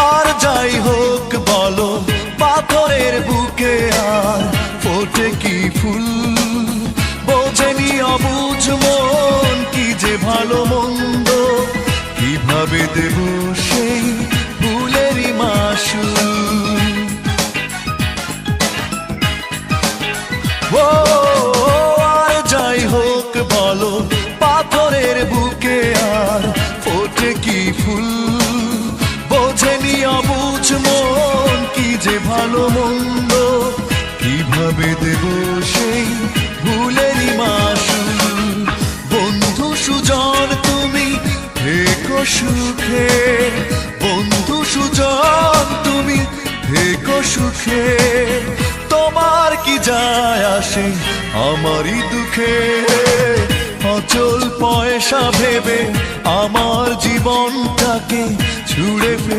আর যাই হোক বলো পাথরের বুকে আর ফোটে কি ফুল, বোঝেনি অবুঝ মন কি যে ভালো মন্দ, কিভাবে দেব সেই ভুলেরই মাসুল। ও আর যাই হোক বলো পাথরের বুকে আর ফোটে কি ফুল, বোঝেনি অবুঝ মন কি যে ভালো মন্দ, কিভাবে দেব সেই ভুলেরই মাসুল। বন্ধু সুজন তুমি থেকো সুখে, বন্ধু সুজন তুমি থেকো সুখে, তোমার কি যায় আসে আমারই দুঃখে। অচল পয়সা ভেবে আমার জীবনটাকে ছুঁড়ে